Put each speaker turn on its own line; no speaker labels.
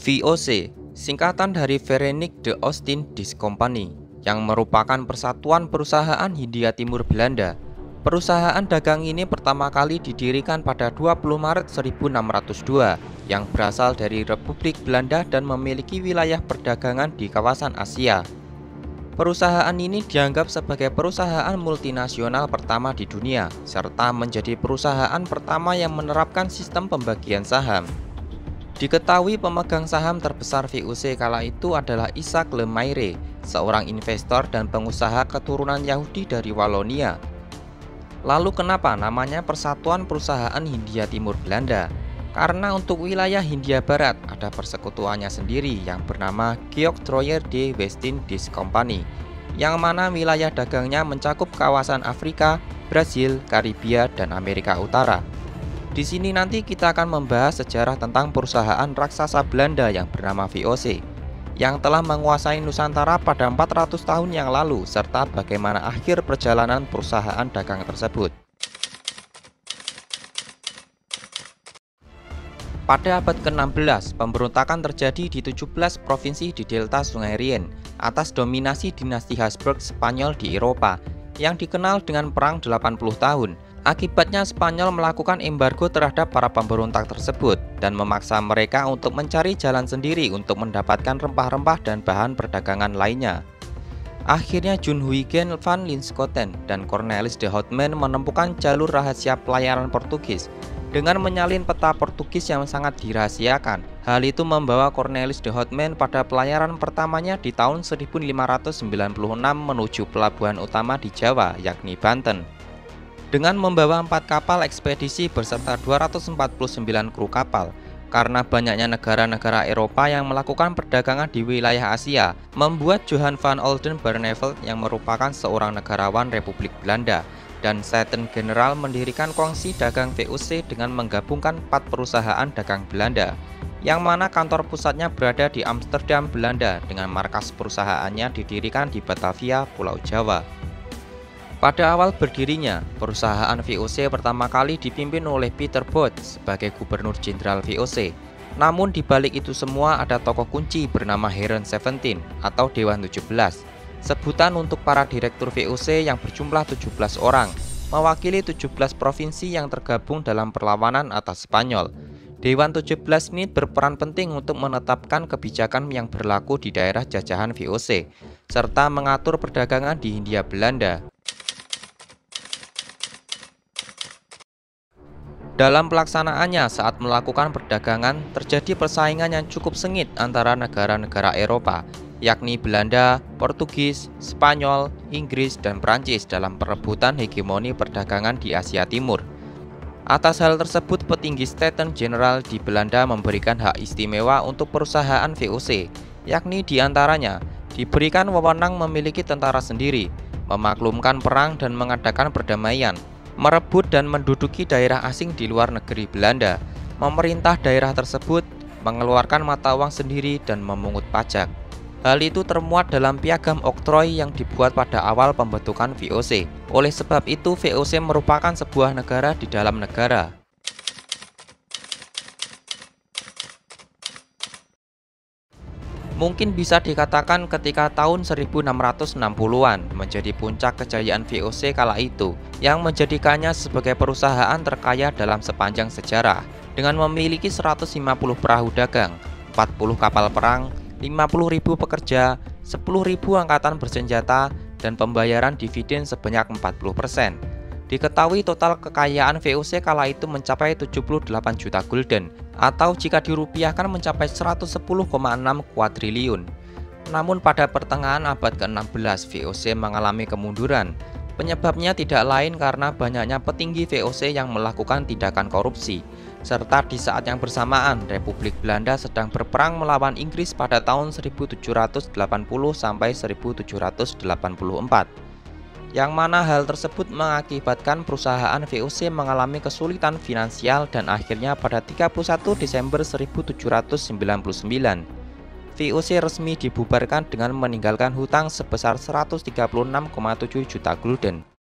VOC, singkatan dari Verenigde de Oost-Indische Compagnie, yang merupakan persatuan perusahaan Hindia Timur Belanda. Perusahaan dagang ini pertama kali didirikan pada 20 Maret 1602, yang berasal dari Republik Belanda dan memiliki wilayah perdagangan di kawasan Asia. Perusahaan ini dianggap sebagai perusahaan multinasional pertama di dunia, serta menjadi perusahaan pertama yang menerapkan sistem pembagian saham. Diketahui pemegang saham terbesar VOC kala itu adalah Isaac Le Maire, seorang investor dan pengusaha keturunan Yahudi dari Walonia. Lalu kenapa namanya Persatuan Perusahaan Hindia Timur Belanda? Karena untuk wilayah Hindia Barat ada persekutuannya sendiri yang bernama Geoctroyer de West-Indische Compagnie, yang mana wilayah dagangnya mencakup kawasan Afrika, Brasil, Karibia, dan Amerika Utara. Di sini nanti kita akan membahas sejarah tentang perusahaan raksasa Belanda yang bernama VOC, yang telah menguasai Nusantara pada 400 tahun yang lalu, serta bagaimana akhir perjalanan perusahaan dagang tersebut. Pada abad ke-16, pemberontakan terjadi di 17 provinsi di delta Sungai Rhine atas dominasi dinasti Habsburg Spanyol di Eropa, yang dikenal dengan Perang 80 tahun. Akibatnya Spanyol melakukan embargo terhadap para pemberontak tersebut dan memaksa mereka untuk mencari jalan sendiri untuk mendapatkan rempah-rempah dan bahan perdagangan lainnya. Akhirnya John Huygens van Linschoten dan Cornelis de Houtman menemukan jalur rahasia pelayaran Portugis dengan menyalin peta Portugis yang sangat dirahasiakan. Hal itu membawa Cornelis de Houtman pada pelayaran pertamanya di tahun 1596 menuju pelabuhan utama di Jawa, yakni Banten. Dengan membawa 4 kapal ekspedisi beserta 249 kru kapal, karena banyaknya negara-negara Eropa yang melakukan perdagangan di wilayah Asia, membuat Johan van Oldenbarnevelt yang merupakan seorang negarawan Republik Belanda dan Staten-Generaal mendirikan kongsi dagang VOC dengan menggabungkan 4 perusahaan dagang Belanda, yang mana kantor pusatnya berada di Amsterdam, Belanda, dengan markas perusahaannya didirikan di Batavia, Pulau Jawa. Pada awal berdirinya, perusahaan VOC pertama kali dipimpin oleh Pieter Both sebagai Gubernur Jenderal VOC. Namun di balik itu semua ada tokoh kunci bernama Heren 17 atau Dewan 17, sebutan untuk para direktur VOC yang berjumlah 17 orang, mewakili 17 provinsi yang tergabung dalam perlawanan atas Spanyol. Dewan 17 ini berperan penting untuk menetapkan kebijakan yang berlaku di daerah jajahan VOC, serta mengatur perdagangan di Hindia Belanda. Dalam pelaksanaannya saat melakukan perdagangan, terjadi persaingan yang cukup sengit antara negara-negara Eropa, yakni Belanda, Portugis, Spanyol, Inggris, dan Prancis dalam perebutan hegemoni perdagangan di Asia Timur. Atas hal tersebut, petinggi Staten-Generaal di Belanda memberikan hak istimewa untuk perusahaan VOC, yakni diantaranya diberikan wewenang memiliki tentara sendiri, memaklumkan perang dan mengadakan perdamaian, merebut dan menduduki daerah asing di luar negeri Belanda, memerintah daerah tersebut, mengeluarkan mata uang sendiri, dan memungut pajak. Hal itu termuat dalam piagam oktroi yang dibuat pada awal pembentukan VOC. Oleh sebab itu, VOC merupakan sebuah negara di dalam negara. Mungkin bisa dikatakan ketika tahun 1660-an menjadi puncak kejayaan VOC kala itu, yang menjadikannya sebagai perusahaan terkaya dalam sepanjang sejarah, dengan memiliki 150 perahu dagang, 40 kapal perang, 50.000 pekerja, 10.000 angkatan bersenjata, dan pembayaran dividen sebanyak 40%. Diketahui total kekayaan VOC kala itu mencapai 78 juta gulden, atau jika dirupiahkan mencapai 110,6 kuadriliun. Namun pada pertengahan abad ke-16 VOC mengalami kemunduran. Penyebabnya tidak lain karena banyaknya petinggi VOC yang melakukan tindakan korupsi, serta di saat yang bersamaan Republik Belanda sedang berperang melawan Inggris pada tahun 1780 sampai 1784. Yang mana hal tersebut mengakibatkan perusahaan VOC mengalami kesulitan finansial dan akhirnya pada 31 Desember 1799, VOC resmi dibubarkan dengan meninggalkan hutang sebesar 136,7 juta gulden.